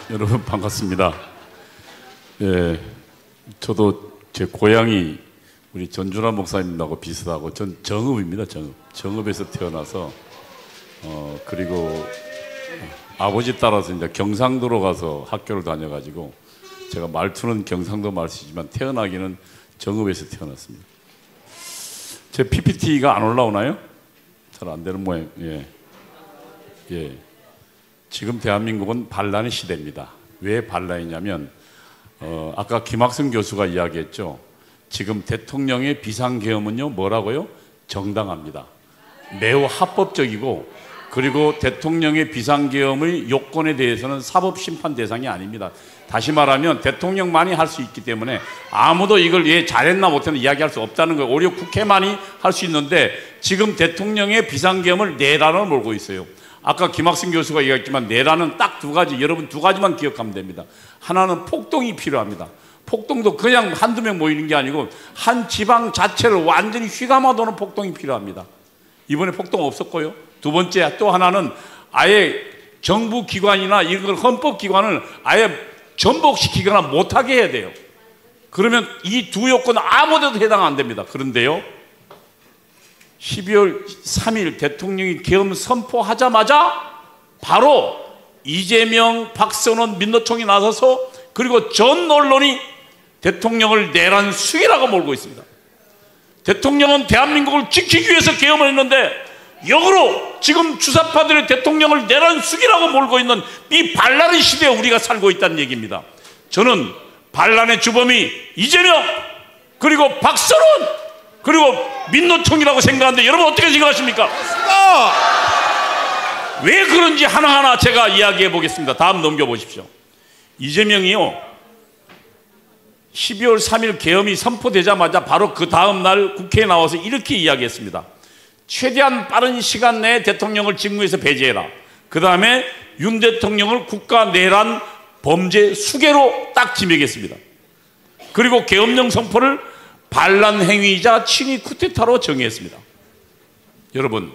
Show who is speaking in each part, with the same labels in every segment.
Speaker 1: 여러분 반갑습니다. 예, 저도 제 고향이 우리 전준환 목사님하고 비슷하고 전 정읍입니다. 정읍에서 태어나서 그리고 아버지 따라서 이제 경상도로 가서 학교를 다녀가지고 제가 말투는 경상도 말투지만 태어나기는 정읍에서 태어났습니다. 제 PPT가 안 올라오나요? 잘 안 되는 모양. 예. 지금 대한민국은 반란의 시대입니다. 왜 반란이냐면 아까 김학승 교수가 이야기했죠. 지금 대통령의 비상계엄은요 뭐라고요? 정당합니다. 매우 합법적이고, 그리고 대통령의 비상계엄의 요건에 대해서는 사법심판 대상이 아닙니다. 다시 말하면 대통령만이 할 수 있기 때문에 아무도 이걸 잘했나 못했나 이야기할 수 없다는 거예요. 오히려 국회만이 할 수 있는데 지금 대통령의 비상계엄을 내란을 몰고 있어요. 아까 김학승 교수가 얘기했지만 내란은 딱 두 가지, 여러분 두 가지만 기억하면 됩니다. 하나는 폭동이 필요합니다. 폭동도 그냥 한두 명 모이는 게 아니고 한 지방 자체를 완전히 휘감아도는 폭동이 필요합니다. 이번에 폭동 없었고요. 두 번째, 또 하나는 아예 정부 기관이나 이걸 헌법 기관을 아예 전복시키거나 못하게 해야 돼요. 그러면 이 두 요건은 아무데도 해당 안 됩니다. 그런데요, 12월 3일 대통령이 계엄 선포하자마자 바로 이재명, 박선원, 민노총이 나서서, 그리고 전 언론이 대통령을 내란 수위라고 몰고 있습니다. 대통령은 대한민국을 지키기 위해서 계엄을 했는데 역으로 지금 주사파들의 대통령을 내란 수위라고 몰고 있는 이 반란의 시대에 우리가 살고 있다는 얘기입니다. 저는 반란의 주범이 이재명, 그리고 박선원, 그리고 민노총이라고 생각하는데 여러분 어떻게 생각하십니까? 왜 그런지 하나하나 제가 이야기해 보겠습니다. 다음 넘겨보십시오. 이재명이요, 12월 3일 계엄이 선포되자마자 바로 그 다음 날 국회에 나와서 이렇게 이야기했습니다. 최대한 빠른 시간 내에 대통령을 직무에서 배제해라. 그 다음에 윤 대통령을 국가 내란 범죄 수괴로 딱 지명했습니다. 그리고 계엄령 선포를 반란 행위이자 친위 쿠데타로 정의했습니다. 여러분,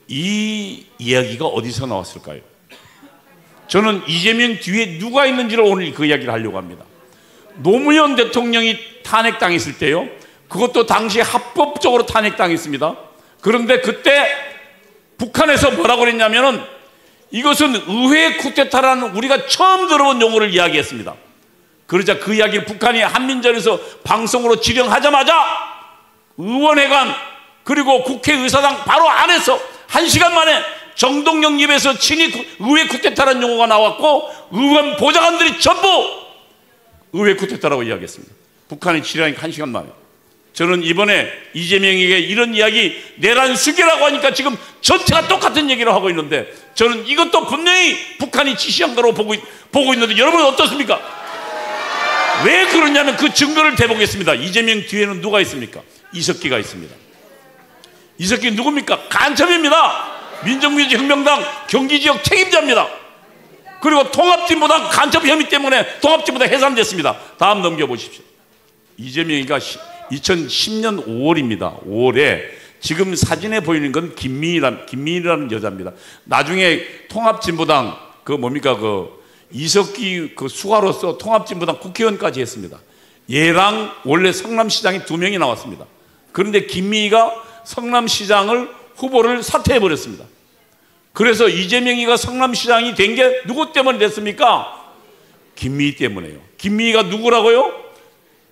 Speaker 1: 이 이야기가 어디서 나왔을까요? 저는 이재명 뒤에 누가 있는지를 오늘 그 이야기를 하려고 합니다. 노무현 대통령이 탄핵당했을 때요, 그것도 당시 합법적으로 탄핵당했습니다. 그런데 그때 북한에서 뭐라고 그랬냐면은 이것은 의회 쿠데타라는 우리가 처음 들어본 용어를 이야기했습니다. 그러자 그 이야기를 북한이 한민전에서 방송으로 지령하자마자 의원회관 그리고 국회의사당 바로 안에서 1시간 만에 정동영 입에서 친위 의회 쿠데타라는 용어가 나왔고 의원 보좌관들이 전부 의회 쿠데타라고 이야기했습니다. 북한이 지령하니까 1시간 만에. 저는 이번에 이재명에게 이런 이야기, 내란 수괴라고 하니까 지금 전체가 똑같은 얘기를 하고 있는데 저는 이것도 분명히 북한이 지시한 거로 보고 있는데 여러분은 어떻습니까? 왜 그러냐면 그 증거를 대보겠습니다. 이재명 뒤에는 누가 있습니까? 이석기가 있습니다. 이석기 누굽니까? 간첩입니다. 민족민주혁명당 경기지역 책임자입니다. 그리고 통합진보당 간첩 혐의 때문에 통합진보당 해산됐습니다. 다음 넘겨보십시오. 이재명이가 2010년 5월입니다. 5월에 지금 사진에 보이는 건 김미희라는 여자입니다. 나중에 통합진보당 이석기 수가로서 통합진보당 국회의원까지 했습니다. 얘랑 원래 성남시장이 2명이 나왔습니다. 그런데 김미희가 성남시장을 후보를 사퇴해버렸습니다. 그래서 이재명이가 성남시장이 된 게 누구 때문에 됐습니까? 김미희 때문에요. 김미희가 누구라고요?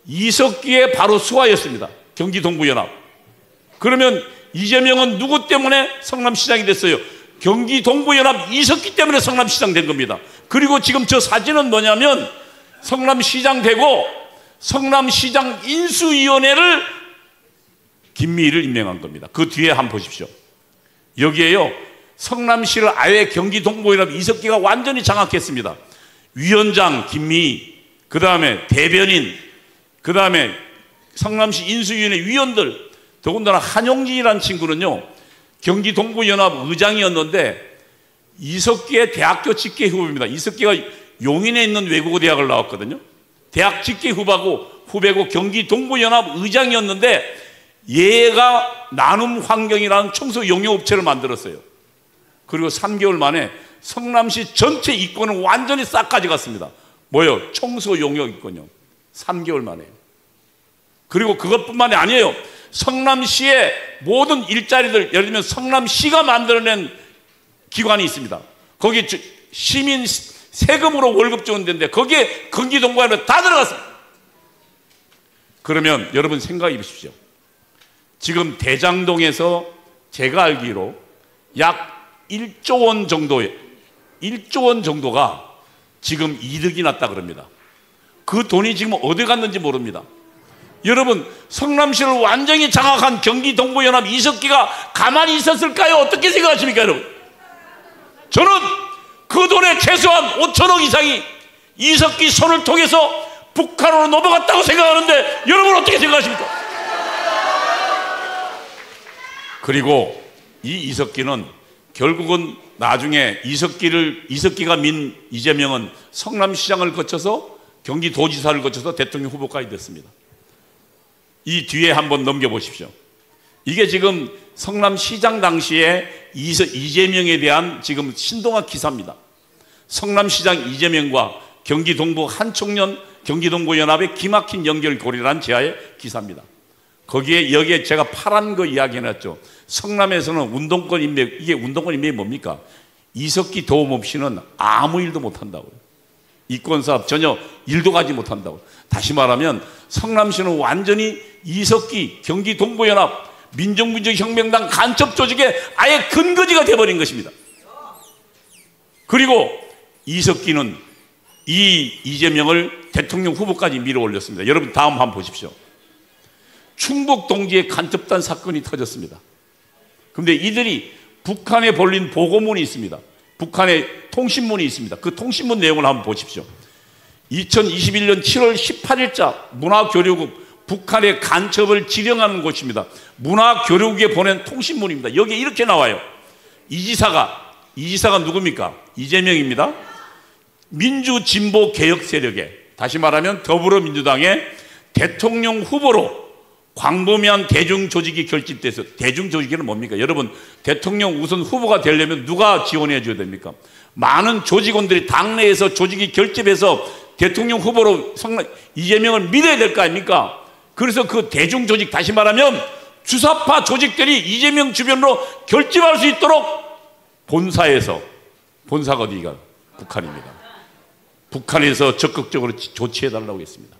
Speaker 1: 이석기의 바로 수하였습니다. 경기 동부연합. 그러면 이재명은 누구 때문에 성남시장이 됐어요? 경기 동부연합 이석기 때문에 성남시장 된 겁니다. 그리고 지금 저 사진은 뭐냐면 성남시장 되고 성남시장 인수위원회를 김미희를 임명한 겁니다. 그 뒤에 한번 보십시오. 여기에요, 성남시를 아예 경기 동부연합 이석기가 완전히 장악했습니다. 위원장 김미희, 그 다음에 대변인, 그 다음에 성남시 인수위원회 위원들, 더군다나 한용진이라는 친구는요 경기 동부연합 의장이었는데 이석기의 대학교 직계 후배입니다. 이석기가 용인에 있는 외국어 대학을 나왔거든요. 대학 직계 후배고 경기 동부연합 의장이었는데 얘가 나눔 환경이라는 청소 용역업체를 만들었어요. 그리고 3개월 만에 성남시 전체 이권을 완전히 싹 가져갔습니다. 뭐요? 청소 용역 이권요. 3개월 만에. 그리고 그것뿐만이 아니에요. 성남시의 모든 일자리들, 예를 들면 성남시가 만들어낸 기관이 있습니다. 거기 시민 세금으로 월급 주는 데인데 거기에 경기동부연합 다 들어갔습니다. 그러면 여러분 생각해 보십시오. 지금 대장동에서 제가 알기로 약 1조 원 정도의 1조 원 정도가 지금 이득이 났다 그럽니다. 그 돈이 지금 어디 갔는지 모릅니다. 여러분, 성남시를 완전히 장악한 경기동부연합 이석기가 가만히 있었을까요? 어떻게 생각하십니까, 여러분? 저는 그 돈의 최소한 5천억 이상이 이석기 손을 통해서 북한으로 넘어갔다고 생각하는데 여러분 어떻게 생각하십니까? 그리고 이 이석기는 결국은 나중에 이석기가 민 이재명은 성남시장을 거쳐서 경기도지사를 거쳐서 대통령 후보까지 됐습니다. 이 뒤에 한번 넘겨보십시오. 이게 지금 성남시장 당시에 이재명에 대한 지금 신동아 기사입니다. 성남시장 이재명과 경기동부 한총련 경기동부연합의 기막힌 연결고리라는 제하의 기사입니다. 여기에 제가 파란 거 이야기해놨죠. 성남에서는 운동권 인맥, 이게 운동권 인맥이 뭡니까? 이석기 도움 없이는 아무 일도 못한다고요. 이권사업 전혀 일도 가지 못한다고. 다시 말하면 성남시는 완전히 이석기 경기동부연합 민족민주혁명당 간첩 조직의 아예 근거지가 되어버린 것입니다. 그리고 이석기는 이 이재명을 대통령 후보까지 밀어올렸습니다. 여러분 다음 한번 보십시오. 충북 동지의 간첩단 사건이 터졌습니다. 그런데 이들이 북한에 벌린 보고문이 있습니다. 북한의 통신문이 있습니다. 그 통신문 내용을 한번 보십시오. 2021년 7월 18일자 문화교류국 북한의 간첩을 지령하는 곳입니다. 문화교류국에 보낸 통신문입니다. 여기에 이렇게 나와요. 이 지사가 누굽니까? 이재명입니다. 민주진보개혁 세력에, 다시 말하면 더불어민주당의 대통령 후보로 광범위한 대중조직이 결집돼서, 대중조직은 뭡니까? 여러분, 대통령 우선 후보가 되려면 누가 지원해 줘야 됩니까? 많은 조직원들이 당내에서 조직이 결집해서 대통령 후보로 이재명을 밀어야 될 거 아닙니까? 그래서 그 대중조직, 다시 말하면 주사파 조직들이 이재명 주변으로 결집할 수 있도록 본사가 어디가? 북한입니다. 북한에서 적극적으로 조치해달라고 했습니다.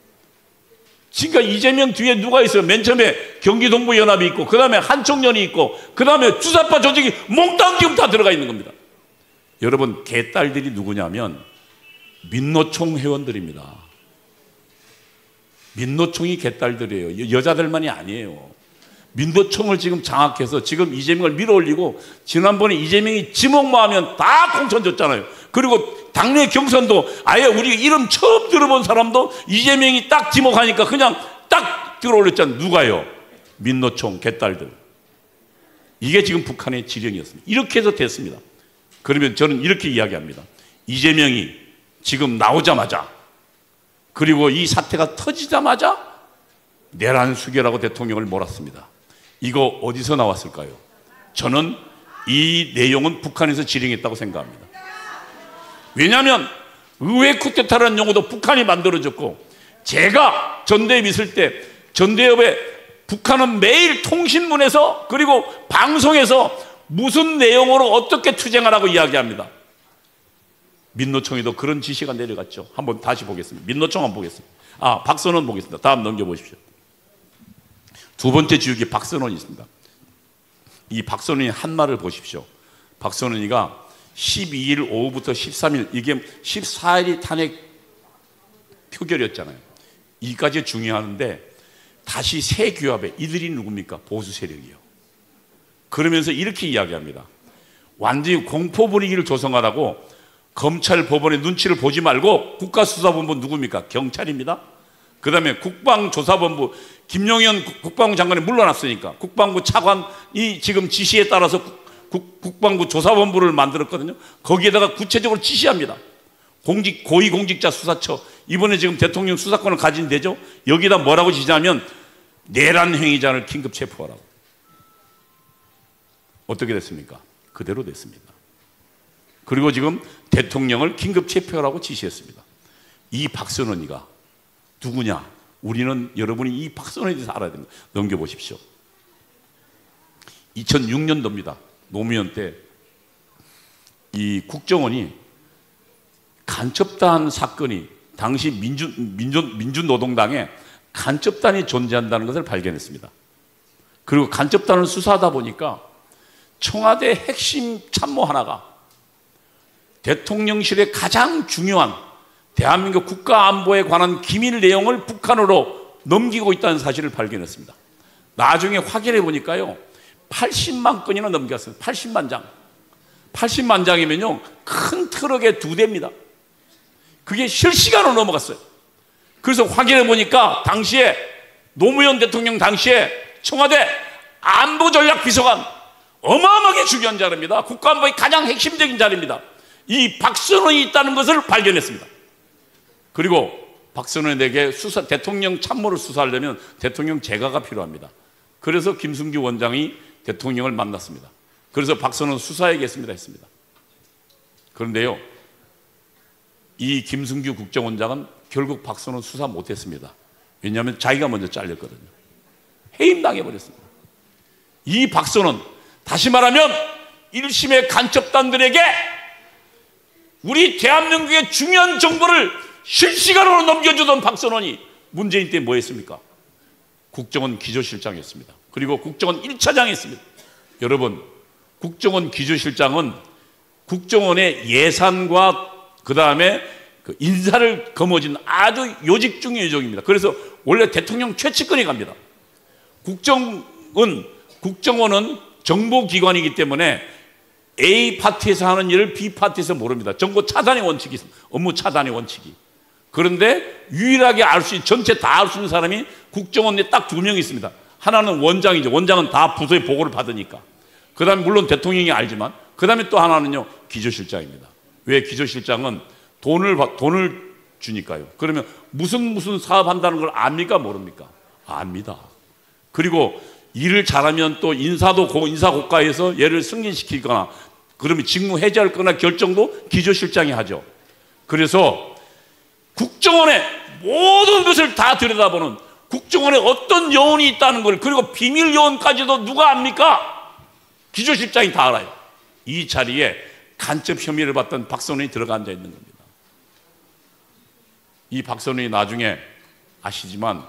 Speaker 1: 지금 이재명 뒤에 누가 있어요? 맨 처음에 경기동부연합이 있고, 그 다음에 한총련이 있고, 그 다음에 주사파 조직이 몽땅 지금 다 들어가 있는 겁니다. 여러분, 개딸들이 누구냐면 민노총 회원들입니다. 민노총이 개딸들이에요. 여자들만이 아니에요. 민노총을 지금 장악해서 지금 이재명을 밀어올리고, 지난번에 이재명이 지목만 하면 다 공천 줬잖아요. 그리고 당내 경선도 아예 우리 이름 처음 들어본 사람도 이재명이 딱 지목하니까 그냥 딱 들어올렸잖아요. 누가요? 민노총 개딸들. 이게 지금 북한의 지령이었습니다. 이렇게 해서 됐습니다. 그러면 저는 이렇게 이야기합니다. 이재명이 지금 나오자마자, 그리고 이 사태가 터지자마자 내란 수결하고 대통령을 몰았습니다. 이거 어디서 나왔을까요? 저는 이 내용은 북한에서 지령했다고 생각합니다. 왜냐하면 의회 쿠데타라는 용어도 북한이 만들어졌고, 제가 전대협 있을 때 전대협에 북한은 매일 통신문에서 그리고 방송에서 무슨 내용으로 어떻게 투쟁하라고 이야기합니다. 민노총에도 그런 지시가 내려갔죠. 한번 다시 보겠습니다. 민노총 한번 보겠습니다. 박선원 보겠습니다. 다음 넘겨보십시오. 두 번째 지우개 박선원이 있습니다. 이 박선원이 한 말을 보십시오. 박선원이가 12일 오후부터 13일, 이게 14일이 탄핵 표결이었잖아요. 이까지 중요한데 다시 새 규합에, 이들이 누굽니까? 보수 세력이요. 그러면서 이렇게 이야기합니다. 완전히 공포 분위기를 조성하라고 검찰 법원의 눈치를 보지 말고 국가수사본부 누굽니까? 경찰입니다. 그 다음에 국방조사본부, 김용현 국방부 장관이 물러났으니까 국방부 차관이 지금 지시에 따라서 국방부 조사본부를 만들었거든요. 거기에다가 구체적으로 지시합니다. 고위공직자 수사처, 이번에 지금 대통령 수사권을 가진 데죠. 여기다 뭐라고 지시하면 내란 행위자를 긴급 체포하라고. 어떻게 됐습니까? 그대로 됐습니다. 그리고 지금 대통령을 긴급 체포하라고 지시했습니다. 이 박선원이가 누구냐? 우리는 여러분이 이 박선원에 대해서 알아야 됩니다. 넘겨보십시오. 2006년도입니다. 노무현 때 이 국정원이 간첩단 사건이 당시 민주노동당에 간첩단이 존재한다는 것을 발견했습니다. 그리고 간첩단을 수사하다 보니까 청와대 핵심 참모 하나가 대통령실의 가장 중요한 대한민국 국가안보에 관한 기밀 내용을 북한으로 넘기고 있다는 사실을 발견했습니다. 나중에 확인해 보니까요, 80만 건이나 넘겼어요. 80만 장. 80만 장이면요, 큰 트럭에 2대입니다. 그게 실시간으로 넘어갔어요. 그래서 확인해 보니까 당시에 노무현 대통령 당시에 청와대 안보전략비서관, 어마어마하게 중요한 자리입니다. 국가안보의 가장 핵심적인 자리입니다. 이 박선원이 있다는 것을 발견했습니다. 그리고 박선원에게 대통령 참모를 수사하려면 대통령 재가가 필요합니다. 그래서 김승규 원장이 대통령을 만났습니다. 그래서 박선원 수사해야겠습니다 했습니다. 그런데요, 이 김승규 국정원장은 결국 박선원 수사 못했습니다. 왜냐하면 자기가 먼저 잘렸거든요. 해임당해버렸습니다. 이 박선원, 다시 말하면 1심의 간첩단들에게 우리 대한민국의 중요한 정보를 실시간으로 넘겨주던 박선원이 문재인 때 뭐 했습니까? 국정원 기조실장이었습니다. 그리고 국정원 1차장 했습니다. 여러분, 국정원 기조실장은 국정원의 예산과 그 다음에 그 인사를 거머쥔 아주 요직 중의 요직입니다. 그래서 원래 대통령 최측근이 갑니다. 국정원은 정보기관이기 때문에 A 파트에서 하는 일을 B 파트에서 모릅니다. 정보 차단의 원칙이 있습니다. 업무 차단의 원칙이. 그런데 유일하게 알 수 있는, 전체 다 알 수 있는 사람이 국정원에 딱 2명이 있습니다. 하나는 원장이죠. 원장은 다 부서의 보고를 받으니까. 그 다음에 물론 대통령이 알지만, 그 다음에 또 하나는요, 기조실장입니다. 왜? 기조실장은 돈을 주니까요. 그러면 무슨 사업한다는 걸 압니까? 모릅니까? 압니다. 그리고 일을 잘하면 또 인사고과에서 얘를 승진시키거나 그러면 직무 해제할 거나 결정도 기조실장이 하죠. 그래서 국정원의 모든 것을 다 들여다보는, 국정원에 어떤 요원이 있다는 걸, 그리고 비밀 요원까지도 누가 압니까? 기조실장이 다 알아요. 이 자리에 간첩 혐의를 받던 박선원이 들어가 앉아 있는 겁니다. 이 박선원이 나중에 아시지만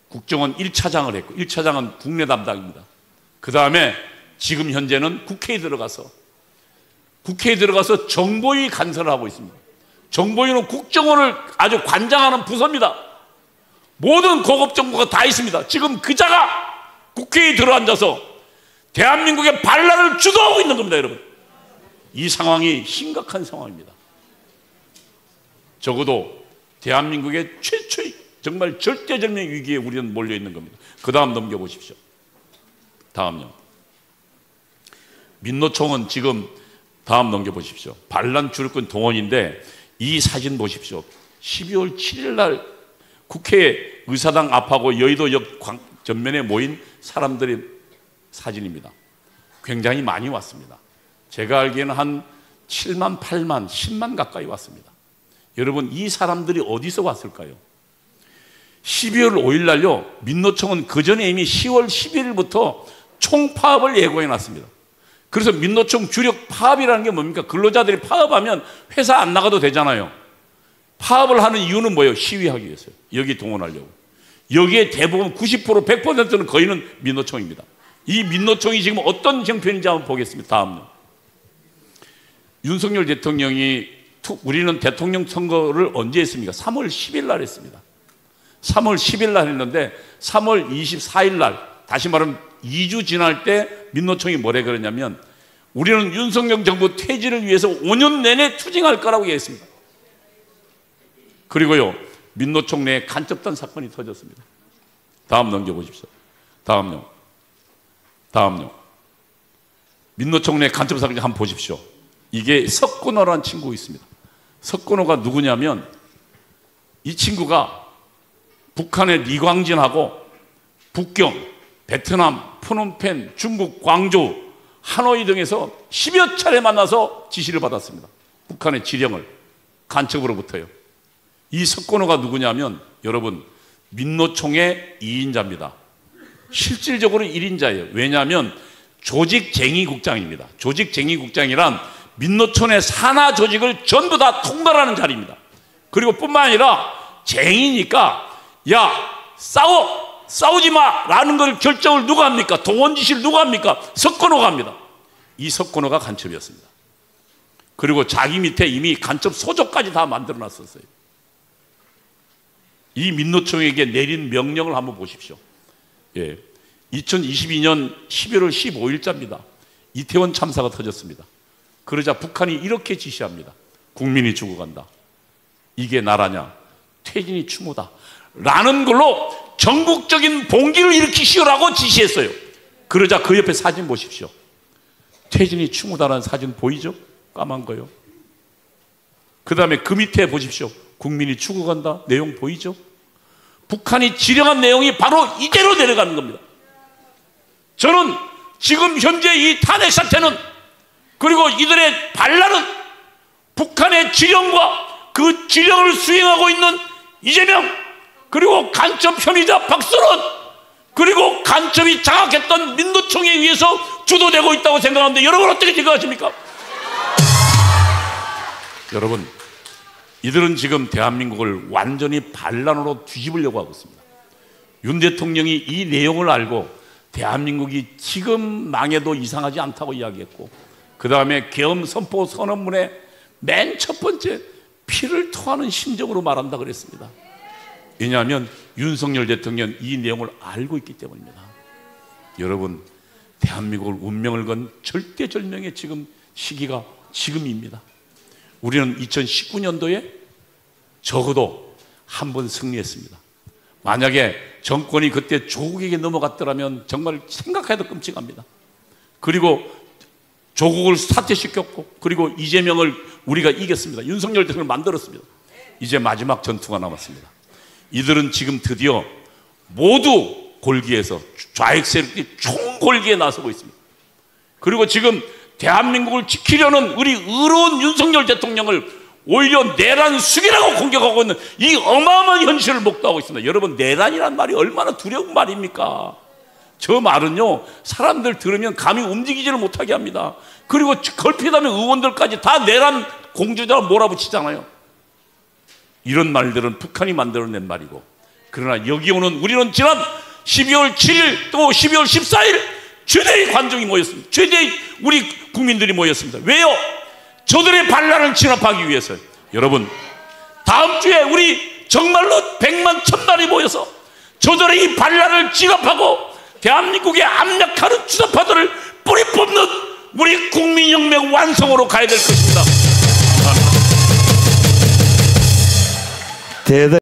Speaker 1: 국정원 1차장을 했고, 1차장은 국내 담당입니다. 그 다음에 지금 현재는 국회에 들어가서 정보위 간섭을 하고 있습니다. 정보위는 국정원을 아주 관장하는 부서입니다. 모든 고급 정보가 다 있습니다. 지금 그자가 국회에 들어앉아서 대한민국의 반란을 주도하고 있는 겁니다, 여러분. 이 상황이 심각한 상황입니다. 적어도 대한민국의 최초의 정말 절대절명 위기에 우리는 몰려 있는 겁니다. 그 다음 넘겨보십시오. 다음요. 민노총은 지금, 다음 넘겨보십시오. 반란 주력권 동원인데 이 사진 보십시오. 12월 7일 날 국회 의사당 앞하고 여의도역 전면에 모인 사람들의 사진입니다. 굉장히 많이 왔습니다. 제가 알기에는 한 7만, 8만, 10만 가까이 왔습니다. 여러분, 이 사람들이 어디서 왔을까요? 12월 5일 날요, 민노총은 그 전에 이미 10월 11일부터 총파업을 예고해 놨습니다. 그래서 민노총 주력 파업이라는 게 뭡니까? 근로자들이 파업하면 회사 안 나가도 되잖아요. 파업을 하는 이유는 뭐예요? 시위하기 위해서요. 여기 동원하려고. 여기에 대부분 90%, 100%는 거의는 민노총입니다. 이 민노총이 지금 어떤 형편인지 한번 보겠습니다. 다음요. 윤석열 대통령이 우리는 대통령 선거를 언제 했습니까? 3월 10일 날 했습니다. 3월 10일 날 했는데 3월 24일 날, 다시 말하면 2주 지날 때 민노총이 뭐래 그러냐면 우리는 윤석열 정부 퇴진을 위해서 5년 내내 투쟁할 거라고 얘기했습니다. 그리고요, 민노총 내에 간첩단 사건이 터졌습니다. 다음 넘겨보십시오. 다음요. 민노총 내 간첩 사건 한번 보십시오. 이게 석근호라는 친구가 있습니다. 석근호가 누구냐면 이 친구가 북한의 리광진하고 북경, 베트남, 프놈펜, 중국 광저우 하노이 등에서 10여 차례 만나서 지시를 받았습니다. 북한의 지령을, 간첩으로부터요. 이 석권호가 누구냐면 여러분 민노총의 2인자입니다. 실질적으로 1인자예요. 왜냐하면 조직쟁의국장입니다. 조직쟁의국장이란 민노총의 산하 조직을 전부 다 통달하는 자리입니다. 그리고 뿐만 아니라 쟁이니까 야 싸우지 마 라는 걸 결정을 누가 합니까? 동원 지시를 누가 합니까? 석권호가 합니다. 이 석권호가 간첩이었습니다. 그리고 자기 밑에 이미 간첩 소조까지 다 만들어 놨었어요. 이 민노총에게 내린 명령을 한번 보십시오. 예, 2022년 11월 15일자입니다. 이태원 참사가 터졌습니다. 그러자 북한이 이렇게 지시합니다. 국민이 죽어간다. 이게 나라냐? 퇴진이 추모다 라는 걸로 전국적인 봉기를 일으키시오라고 지시했어요. 그러자 그 옆에 사진 보십시오. 퇴진이 추모다라는 사진 보이죠? 까만 거요. 그 다음에 그 밑에 보십시오. 국민이 죽어간다 내용 보이죠? 북한이 지령한 내용이 바로 이대로 내려가는 겁니다. 저는 지금 현재 이 탄핵 사태는, 그리고 이들의 반란은 북한의 지령과 그 지령을 수행하고 있는 이재명, 그리고 간첩 혐의자 박선원, 그리고 간첩이 장악했던 민노총에 의해서 주도되고 있다고 생각하는데 여러분 어떻게 생각하십니까? 여러분, 이들은 지금 대한민국을 완전히 반란으로 뒤집으려고 하고 있습니다. 윤 대통령이 이 내용을 알고 대한민국이 지금 망해도 이상하지 않다고 이야기했고, 그 다음에 계엄 선포 선언문에 맨 첫 번째 피를 토하는 심정으로 말한다 그랬습니다. 왜냐하면 윤석열 대통령 이 내용을 알고 있기 때문입니다. 여러분, 대한민국을 운명을 건 절대절명의 지금 시기가 지금입니다. 우리는 2019년도에 적어도 한 번 승리했습니다. 만약에 정권이 그때 조국에게 넘어갔더라면 정말 생각해도 끔찍합니다. 그리고 조국을 사퇴시켰고, 그리고 이재명을 우리가 이겼습니다. 윤석열 대통령을 만들었습니다. 이제 마지막 전투가 남았습니다. 이들은 지금 드디어 모두 골기에서 좌익 세력들이 총골기에 나서고 있습니다. 그리고 지금 대한민국을 지키려는 우리 의로운 윤석열 대통령을 오히려 내란 수기라고 공격하고 있는 이 어마어마한 현실을 목도하고 있습니다. 여러분, 내란이란 말이 얼마나 두려운 말입니까? 저 말은요, 사람들 들으면 감히 움직이지를 못하게 합니다. 그리고 걸핏하면 의원들까지 다 내란 공주자로 몰아붙이잖아요. 이런 말들은 북한이 만들어낸 말이고, 그러나 여기 오는 우리는 지난 12월 7일 또 12월 14일 최대의 관중이 모였습니다. 최대의 우리 국민들이 모였습니다. 왜요? 저들의 반란을 진압하기 위해서요. 여러분, 다음 주에 우리 정말로 100만 1000만이 모여서 저들의 이 반란을 진압하고 대한민국의 압력하는 주사파들을 뿌리 뽑는 우리 국민혁명 완성으로 가야 될 것입니다.